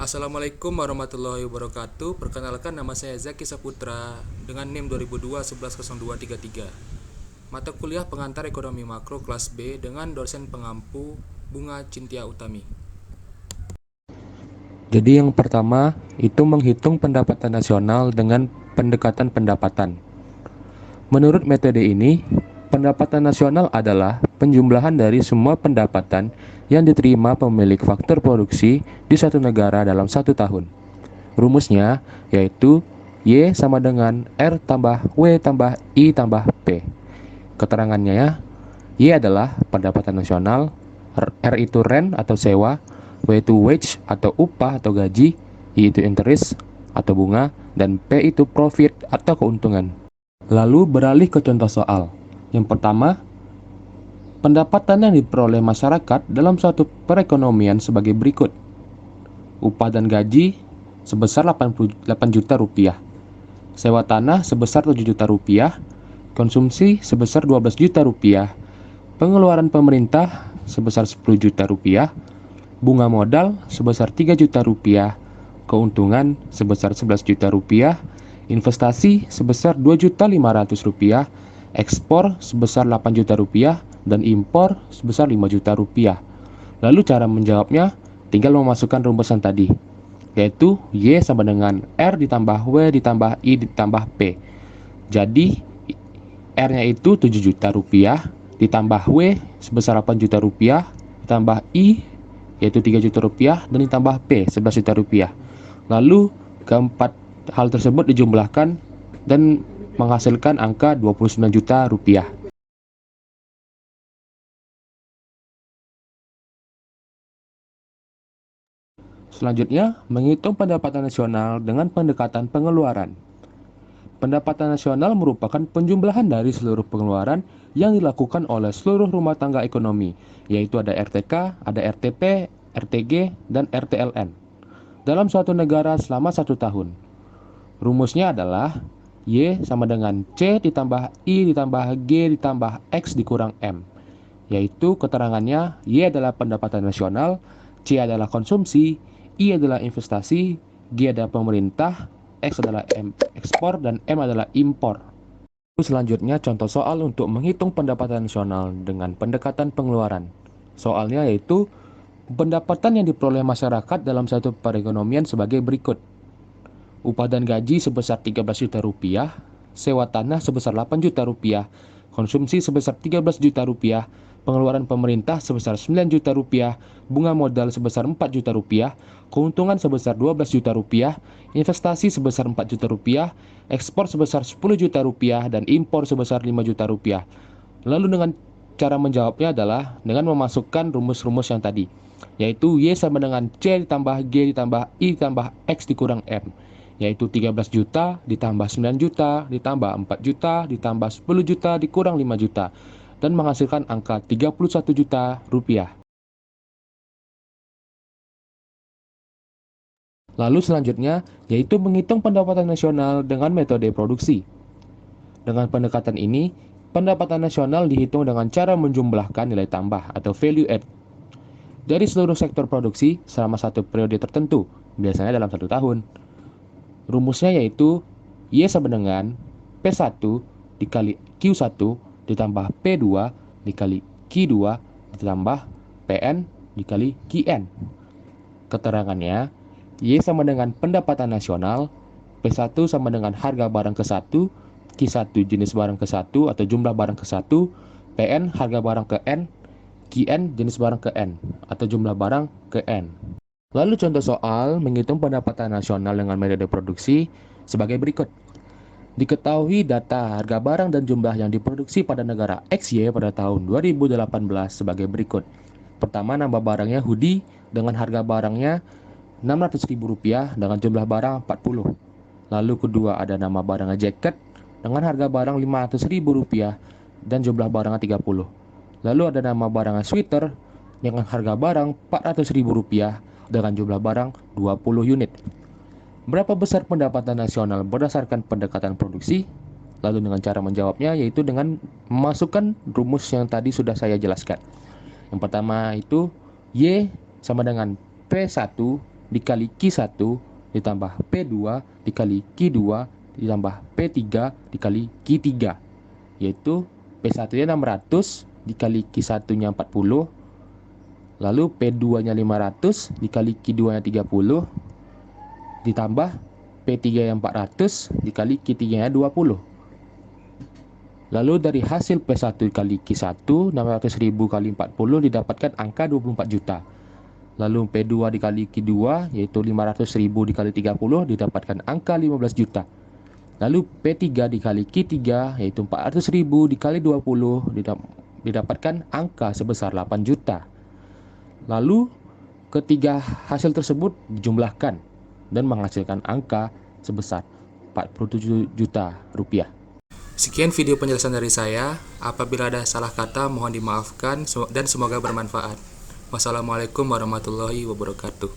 Assalamualaikum warahmatullahi wabarakatuh. Perkenalkan, nama saya Zaki Saputra dengan NIM 2002-110233. Mata kuliah pengantar ekonomi makro kelas B dengan dosen pengampu Bunga Cintia Utami. Jadi yang pertama itu menghitung pendapatan nasional dengan pendekatan pendapatan. Menurut metode ini, pendapatan nasional adalah penjumlahan dari semua pendapatan yang diterima pemilik faktor produksi di suatu negara dalam satu tahun. Rumusnya yaitu Y sama dengan R tambah W tambah I tambah P. Keterangannya ya, Y adalah pendapatan nasional, R itu rent atau sewa, W itu wage atau upah atau gaji, I itu interest atau bunga, dan P itu profit atau keuntungan. Lalu beralih ke contoh soal. Yang pertama, pendapatan yang diperoleh masyarakat dalam suatu perekonomian sebagai berikut. Upah dan gaji sebesar 88 juta rupiah. Sewa tanah sebesar 7 juta rupiah. Konsumsi sebesar 12 juta rupiah. Pengeluaran pemerintah sebesar 10 juta rupiah. Bunga modal sebesar 3 juta rupiah. Keuntungan sebesar 11 juta rupiah. Investasi sebesar 2.500.000 rupiah. Ekspor sebesar 8 juta rupiah. Dan impor sebesar 5 juta rupiah. Lalu cara menjawabnya tinggal memasukkan rumusan tadi, yaitu Y sama dengan R ditambah W ditambah I ditambah P. Jadi R-nya itu 7 juta rupiah, ditambah W sebesar 8 juta rupiah, ditambah I yaitu 3 juta rupiah, dan ditambah P 11 juta rupiah. Lalu keempat hal tersebut dijumlahkan dan menghasilkan angka 29 juta rupiah. Selanjutnya, menghitung pendapatan nasional dengan pendekatan pengeluaran. Pendapatan nasional merupakan penjumlahan dari seluruh pengeluaran yang dilakukan oleh seluruh rumah tangga ekonomi, yaitu ada RTK, ada RTP, RTG, dan RTLN, dalam suatu negara selama satu tahun. Rumusnya adalah Y sama dengan C ditambah I ditambah G ditambah X dikurang M, yaitu keterangannya Y adalah pendapatan nasional, C adalah konsumsi, I adalah investasi, G adalah pemerintah, X adalah ekspor, dan M adalah impor. Selanjutnya contoh soal untuk menghitung pendapatan nasional dengan pendekatan pengeluaran. Soalnya yaitu pendapatan yang diperoleh masyarakat dalam satu perekonomian sebagai berikut. Upah dan gaji sebesar 13 juta rupiah, sewa tanah sebesar 8 juta rupiah, konsumsi sebesar 13 juta rupiah, pengeluaran pemerintah sebesar 9 juta rupiah, bunga modal sebesar 4 juta rupiah, keuntungan sebesar 12 juta rupiah, investasi sebesar 4 juta rupiah, ekspor sebesar 10 juta rupiah, dan impor sebesar 5 juta rupiah. Lalu dengan cara menjawabnya adalah dengan memasukkan rumus-rumus yang tadi, yaitu Y sama dengan C ditambah G ditambah I ditambah X dikurang M, yaitu 13 juta ditambah 9 juta ditambah 4 juta ditambah 10 juta dikurang 5 juta, dan menghasilkan angka 31 juta rupiah. Lalu selanjutnya yaitu menghitung pendapatan nasional dengan metode produksi. Dengan pendekatan ini, pendapatan nasional dihitung dengan cara menjumlahkan nilai tambah atau value add dari seluruh sektor produksi selama satu periode tertentu, biasanya dalam satu tahun. Rumusnya yaitu Y sama dengan P1 dikali Q1 ditambah P2 dikali Q2 ditambah PN dikali QN. Keterangannya, Y sama dengan pendapatan nasional, P1 sama dengan harga barang ke-1, Q1 jenis barang ke-1 atau jumlah barang ke-1, PN harga barang ke-N, QN jenis barang ke-N atau jumlah barang ke-N. Lalu contoh soal menghitung pendapatan nasional dengan metode produksi sebagai berikut. Diketahui data harga barang dan jumlah yang diproduksi pada negara XY pada tahun 2018 sebagai berikut. Pertama, nama barangnya hoodie dengan harga barangnya Rp600.000 dengan jumlah barang 40. Lalu kedua ada nama barangnya jaket dengan harga barang Rp500.000 dan jumlah barangnya 30. Lalu ada nama barangnya sweater dengan harga barang Rp400.000 dengan jumlah barang 20 unit. Berapa besar pendapatan nasional berdasarkan pendekatan produksi? Lalu dengan cara menjawabnya yaitu dengan memasukkan rumus yang tadi sudah saya jelaskan. Yang pertama itu Y sama dengan P1 dikali Q1 ditambah P2 dikali Q2 ditambah P3 dikali Q3, yaitu P1-nya 600 dikali Q1-nya 40, lalu P2-nya 500 dikali Q2-nya 30, ditambah P3-nya 400 dikali Q3-nya 20. Lalu dari hasil P1 kali Q1, 600.000 kali 40 didapatkan angka 24 juta. Lalu P2 dikali Q2 yaitu 500.000 dikali 30 didapatkan angka 15 juta. Lalu P3 dikali Q3 yaitu 400.000 dikali 20 didapatkan angka sebesar 8 juta. Lalu ketiga hasil tersebut dijumlahkan dan menghasilkan angka sebesar 47 juta rupiah. Sekian video penjelasan dari saya. Apabila ada salah kata mohon dimaafkan dan semoga bermanfaat. Wassalamualaikum warahmatullahi wabarakatuh.